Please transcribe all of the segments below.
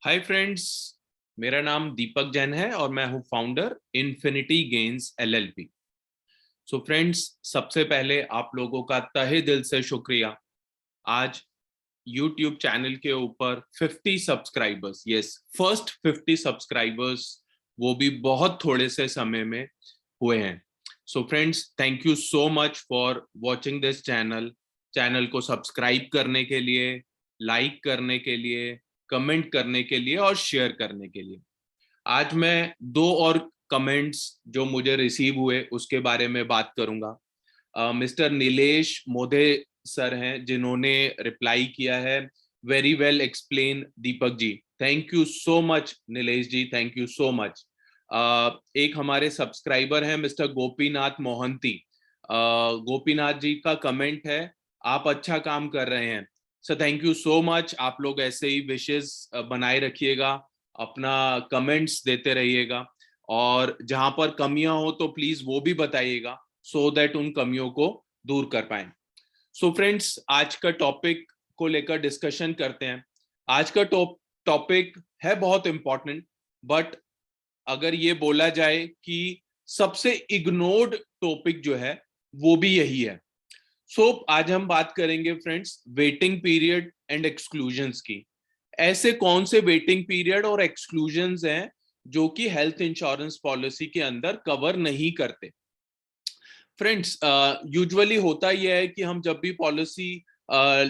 Hi friends, मेरा नाम दीपक जैन है और मैं हूं founder infinity gains LLP. So friends, सबसे पहले आप लोगों का तहे दिल से शुक्रिया। आज यूट्यूब चैनल के ऊपर 50 सब्सक्राइबर्स, यस फर्स्ट 50 सब्सक्राइबर्स, वो भी बहुत थोड़े से समय में हुए हैं। So friends, thank you so much for watching this channel. Channel को सब्सक्राइब करने के लिए, लाइक करने के लिए, कमेंट करने के लिए और शेयर करने के लिए। आज मैं दो और कमेंट्स जो मुझे रिसीव हुए उसके बारे में बात करूंगा। मिस्टर नीलेश मोधे सर हैं जिन्होंने रिप्लाई किया है, very well explain Deepak ji. Thank you so much Nilesh ji, thank you so much. एक हमारे सब्सक्राइबर हैं मिस्टर गोपीनाथ मोहंती। गोपीनाथ जी का कमेंट है, आप अच्छा काम कर रहे हैं sir, thank you so much. आप लोग ऐसे ही विशेस बनाए रखिएगा, अपना कमेंट्स देते रहिएगा और जहां पर कमियां हो तो प्लीज वो भी बताइएगा सो दैट उन कमियों को दूर कर पाए। सो फ्रेंड्स, आज का टॉपिक को लेकर डिस्कशन करते हैं। आज का टॉपिक है बहुत इंपॉर्टेंट, बट अगर ये बोला जाए कि सबसे इग्नोर्ड टॉपिक जो है वो भी यही है। सो आज हम बात करेंगे friends waiting period and exclusions की। ऐसे कौन से वेटिंग पीरियड और एक्सक्लूजन्स हैं जो कि हेल्थ इंश्योरेंस पॉलिसी के अंदर कवर नहीं करते। फ्रेंड्स, यूजुअली होता यह है कि हम जब भी पॉलिसी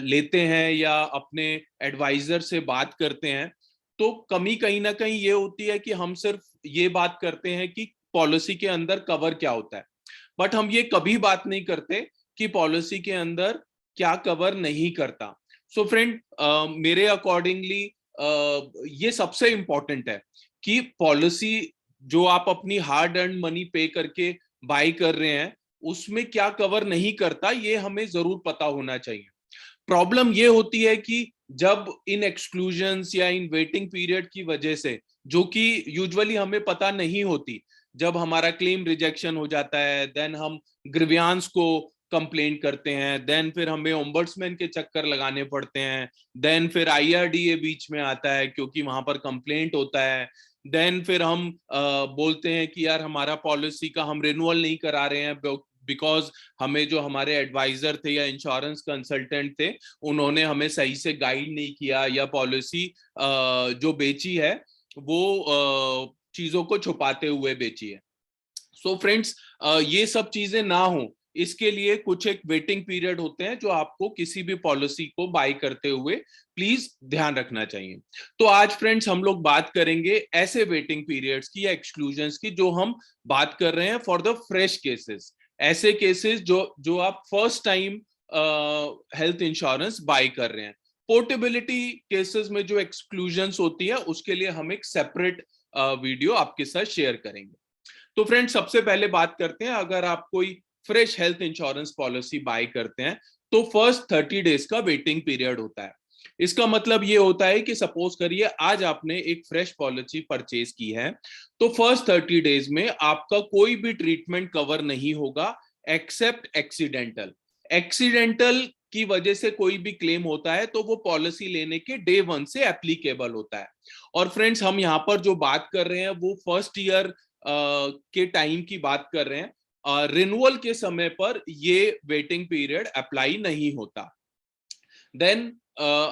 लेते हैं या अपने एडवाइजर से बात करते हैं तो कमी कहीं ना कहीं ये होती है कि हम सिर्फ ये बात करते हैं कि पॉलिसी के अंदर कवर क्या होता है, बट हम ये कभी बात नहीं करते कि पॉलिसी के अंदर क्या कवर नहीं करता। सो फ्रेंड, मेरे अकॉर्डिंगली ये सबसे इंपॉर्टेंट है कि पॉलिसी जो आप अपनी हार्ड अर्न मनी पे करके बाय कर रहे हैं उसमें क्या कवर नहीं करता, ये हमें जरूर पता होना चाहिए। प्रॉब्लम ये होती है कि जब इन एक्सक्लूजन्स या इन वेटिंग पीरियड की वजह से, जो कि यूजुअली हमें पता नहीं होती, जब हमारा क्लेम रिजेक्शन हो जाता है, देन हम ग्रीवियांस को कंप्लेंट करते हैं, देन फिर हमें ओम्बड्समैन के चक्कर लगाने पड़ते हैं, देन फिर आईआरडीए बीच में आता है क्योंकि वहां पर कंप्लेंट होता है, देन फिर हम बोलते हैं कि यार हमारा पॉलिसी का हम रिन्यूअल नहीं करा रहे हैं बिकॉज हमें जो हमारे एडवाइजर थे या इंश्योरेंस कंसल्टेंट थे उन्होंने हमें सही से गाइड नहीं किया, या पॉलिसी जो बेची है वो चीजों को छुपाते हुए बेची है। सो फ्रेंड्स, ये सब चीजें ना हो इसके लिए कुछ एक वेटिंग पीरियड होते हैं जो आपको किसी भी पॉलिसी को बाय करते हुए प्लीज ध्यान रखना चाहिए। तो आज फ्रेंड्स हम लोग बात करेंगे ऐसे वेटिंग पीरियड्स की या एक्सक्लूजन्स की जो हम बात कर रहे हैं फॉर द फ्रेश केसेस। ऐसे केसेस जो जो आप first time health insurance buy कर रहे हैं। पोर्टेबिलिटी केसेस में जो एक्सक्लूजन्स होती है उसके लिए हम एक सेपरेट वीडियो आपके साथ शेयर करेंगे। तो फ्रेंड्स, सबसे पहले बात करते हैं, अगर आप कोई fresh health insurance policy bye करते हैं तो फर्स्ट 30 डेज का वेटिंग पीरियड होता है। इसका मतलब ये होता है कि सपोज करिए आज आपने एक फ्रेश पॉलिसी परचेज की है तो फर्स्ट 30 डेज में आपका कोई भी ट्रीटमेंट कवर नहीं होगा एक्सेप्ट एक्सीडेंटल। एक्सीडेंटल की वजह से कोई भी क्लेम होता है तो वो पॉलिसी लेने के डे वन से एप्लीकेबल होता है। और फ्रेंड्स, हम यहाँ पर जो बात कर रहे हैं वो फर्स्ट ईयर के टाइम की बात कर रहे हैं। रिन्यूअल के समय पर ये वेटिंग पीरियड अप्लाई नहीं होता। देन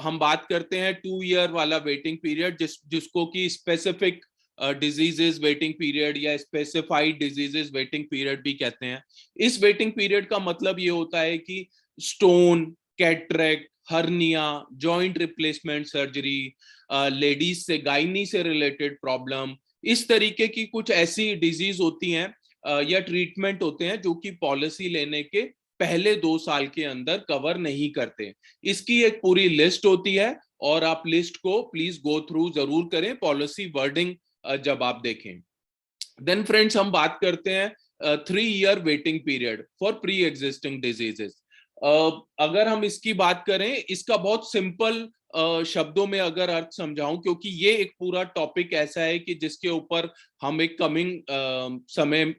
हम बात करते हैं 2 ईयर वाला वेटिंग पीरियड जिसको कि स्पेसिफिक डिजीजेस वेटिंग पीरियड या स्पेसिफाइड डिजीजेस वेटिंग पीरियड भी कहते हैं। इस वेटिंग पीरियड का मतलब ये होता है कि stone, cataract, hernia, joint replacement surgery, ladies से गायनी से रिलेटेड प्रॉब्लम, इस तरीके की कुछ ऐसी डिजीज होती हैं या ट्रीटमेंट होते हैं जो कि पॉलिसी लेने के पहले 2 साल के अंदर कवर नहीं करते। इसकी एक पूरी लिस्ट होती है और आप लिस्ट को प्लीज गो थ्रू जरूर करें पॉलिसी वर्डिंग जब आप देखें। देन फ्रेंड्स, हम बात करते हैं 3 year waiting period for pre existing diseases. अगर हम इसकी बात करें, इसका बहुत सिंपल शब्दों में अगर अर्थ समझाऊं, क्योंकि ये एक पूरा टॉपिक ऐसा है कि जिसके ऊपर हम एक कमिंग समय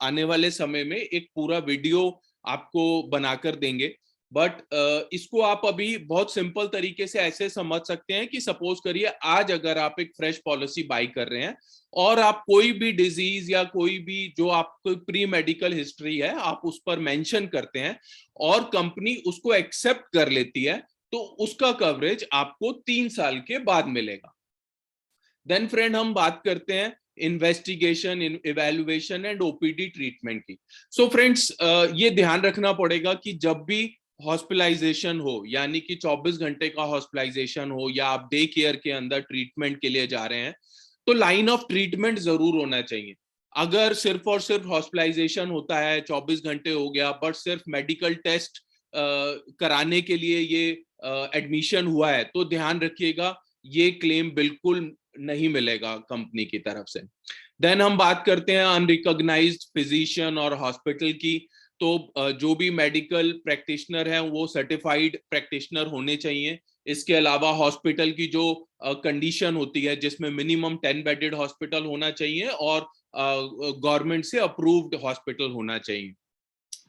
आने वाले समय में एक पूरा वीडियो आपको बनाकर देंगे। बट इसको आप अभी बहुत सिंपल तरीके से ऐसे समझ सकते हैं कि सपोज करिए आज अगर आप एक फ्रेश पॉलिसी बाय कर रहे हैं और आप कोई भी डिजीज या कोई भी जो आपको प्री मेडिकल हिस्ट्री है आप उस पर मेंशन करते हैं और कंपनी उसको एक्सेप्ट कर लेती है, तो उसका कवरेज आपको 3 साल के बाद मिलेगा। देन फ्रेंड हम बात करते हैं investigation, evaluation and OPD treatment की। सो फ्रेंड्स ये ध्यान रखना पड़ेगा कि जब भी हॉस्पिटलाइजेशन हो, यानी कि 24 घंटे का हॉस्पिटलाइजेशन हो या आप डे केयर के अंदर ट्रीटमेंट के लिए जा रहे हैं, तो लाइन ऑफ ट्रीटमेंट जरूर होना चाहिए। अगर सिर्फ और सिर्फ हॉस्पिटलाइजेशन होता है, 24 घंटे हो गया, बट सिर्फ मेडिकल टेस्ट कराने के लिए ये एडमिशन हुआ है, तो ध्यान रखिएगा ये क्लेम बिल्कुल नहीं मिलेगा कंपनी की तरफ से। देन हम बात करते हैं अनरिकॉग्नाइज्ड फिजिशियन और हॉस्पिटल की। तो जो भी मेडिकल प्रैक्टिशनर है वो सर्टिफाइड प्रैक्टिशनर होने चाहिए। इसके अलावा हॉस्पिटल की जो कंडीशन होती है जिसमें मिनिमम 10 बेडेड हॉस्पिटल होना चाहिए और गवर्नमेंट से अप्रूव्ड हॉस्पिटल होना चाहिए।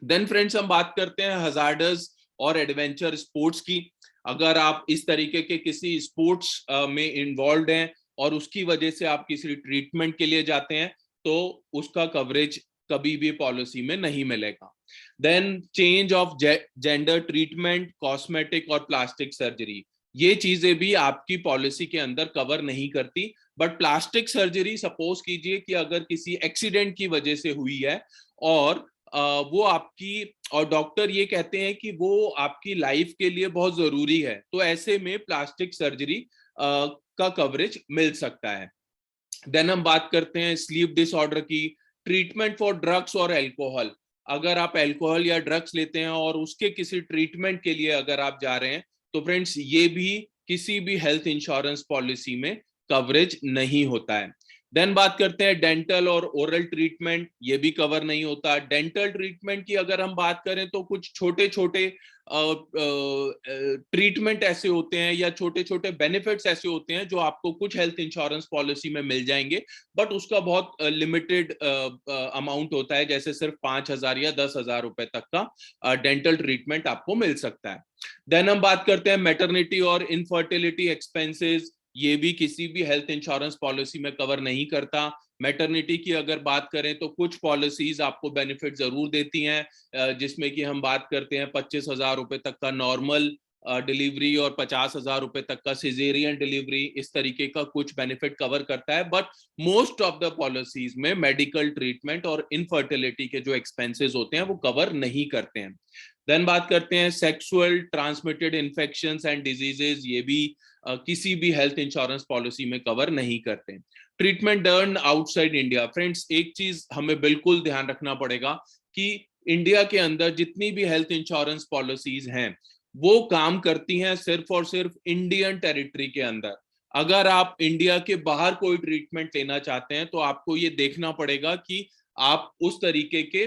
देन फ्रेंड्स हम बात करते हैं हजार्डस और एडवेंचर स्पोर्ट्स की। अगर आप इस तरीके के किसी स्पोर्ट्स में इन्वॉल्व हैं और उसकी वजह से आप किसी ट्रीटमेंट के लिए जाते हैं, तो उसका कवरेज कभी भी पॉलिसी में नहीं मिलेगा। Then change of gender treatment, cosmetic और प्लास्टिक सर्जरी, ये चीजें भी आपकी पॉलिसी के अंदर कवर नहीं करती। बट प्लास्टिक सर्जरी सपोज कीजिए कि अगर किसी एक्सीडेंट की वजह से हुई है और वो आपकी, और डॉक्टर ये कहते हैं कि वो आपकी लाइफ के लिए बहुत जरूरी है, तो ऐसे में प्लास्टिक सर्जरी का कवरेज मिल सकता है। देन हम बात करते हैं स्लीप डिसऑर्डर की, ट्रीटमेंट फॉर ड्रग्स और एल्कोहल। अगर आप एल्कोहल या ड्रग्स लेते हैं और उसके किसी ट्रीटमेंट के लिए अगर आप जा रहे हैं, तो फ्रेंड्स ये भी किसी भी हेल्थ इंश्योरेंस पॉलिसी में कवरेज नहीं होता है। देन बात करते हैं डेंटल और ओरल ट्रीटमेंट, ये भी कवर नहीं होता। डेंटल ट्रीटमेंट की अगर हम बात करें तो कुछ छोटे छोटे ट्रीटमेंट ऐसे होते हैं या छोटे छोटे बेनिफिट्स ऐसे होते हैं जो आपको कुछ हेल्थ इंश्योरेंस पॉलिसी में मिल जाएंगे, बट उसका बहुत लिमिटेड अमाउंट होता है, जैसे सिर्फ 5,000 या 10,000 रुपए तक का डेंटल ट्रीटमेंट आपको मिल सकता है। देन हम बात करते हैं मैटरनिटी और इनफर्टिलिटी एक्सपेंसेस, ये भी किसी भी हेल्थ इंश्योरेंस पॉलिसी में कवर नहीं करता। मैटरनिटी की अगर बात करें तो कुछ पॉलिसीज आपको बेनिफिट जरूर देती हैं, जिसमें कि हम बात करते हैं 25,000 रुपए तक का नॉर्मल डिलीवरी और 50,000 रुपए तक का सिजेरियन डिलीवरी, इस तरीके का कुछ बेनिफिट कवर करता है। But most of the policies में मेडिकल ट्रीटमेंट और इनफर्टिलिटी के जो एक्सपेंसेस होते हैं वो कवर नहीं करते हैं। देन बात करते हैं sexual transmitted infections and diseases, ये भी किसी भी हेल्थ इंश्योरेंस पॉलिसी में कवर नहीं करते। Treatment done outside India, friends एक चीज हमें बिल्कुल ध्यान रखना पड़ेगा कि इंडिया के अंदर जितनी भी हेल्थ इंश्योरेंस पॉलिसीज हैं वो काम करती हैं सिर्फ और सिर्फ इंडियन टेरिटरी के अंदर। अगर आप इंडिया के बाहर कोई ट्रीटमेंट लेना चाहते हैं तो आपको ये देखना पड़ेगा कि आप उस तरीके के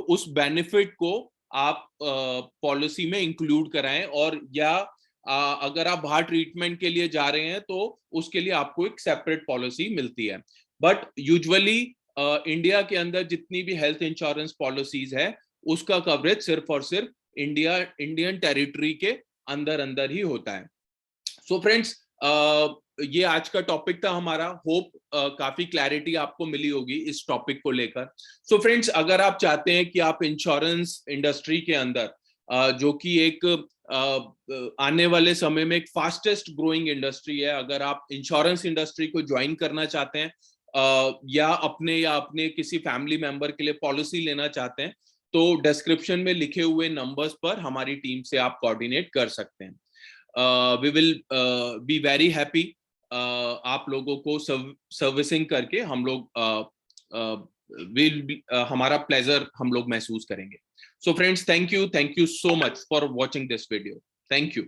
उस बेनिफिट को आप पॉलिसी में इंक्लूड कराएं, और या अगर आप बाहर ट्रीटमेंट के लिए जा रहे हैं तो उसके लिए आपको एक सेपरेट पॉलिसी मिलती है। बट यूजुअली इंडिया के अंदर जितनी भी हेल्थ इंश्योरेंस पॉलिसीज है उसका कवरेज सिर्फ और सिर्फ इंडियन टेरिटरी के अंदर अंदर ही होता है। सो फ्रेंड्स ये आज का टॉपिक था हमारा। होप काफी क्लैरिटी आपको मिली होगी इस टॉपिक को लेकर। सो फ्रेंड्स अगर आप चाहते हैं कि आप इंश्योरेंस इंडस्ट्री के अंदर जो कि एक आने वाले समय में एक फास्टेस्ट ग्रोइंग इंडस्ट्री है, अगर आप इंश्योरेंस इंडस्ट्री को ज्वाइन करना चाहते हैं या अपने किसी फैमिली मेंबर के लिए पॉलिसी लेना चाहते हैं, तो डिस्क्रिप्शन में लिखे हुए नंबर्स पर हमारी टीम से आप कोऑर्डिनेट कर सकते हैं। We will be very happy आप लोगों को सर्विसिंग करके हम लोग हमारा प्लेजर हम लोग महसूस करेंगे। So friends thank you so much for watching this video. Thank you.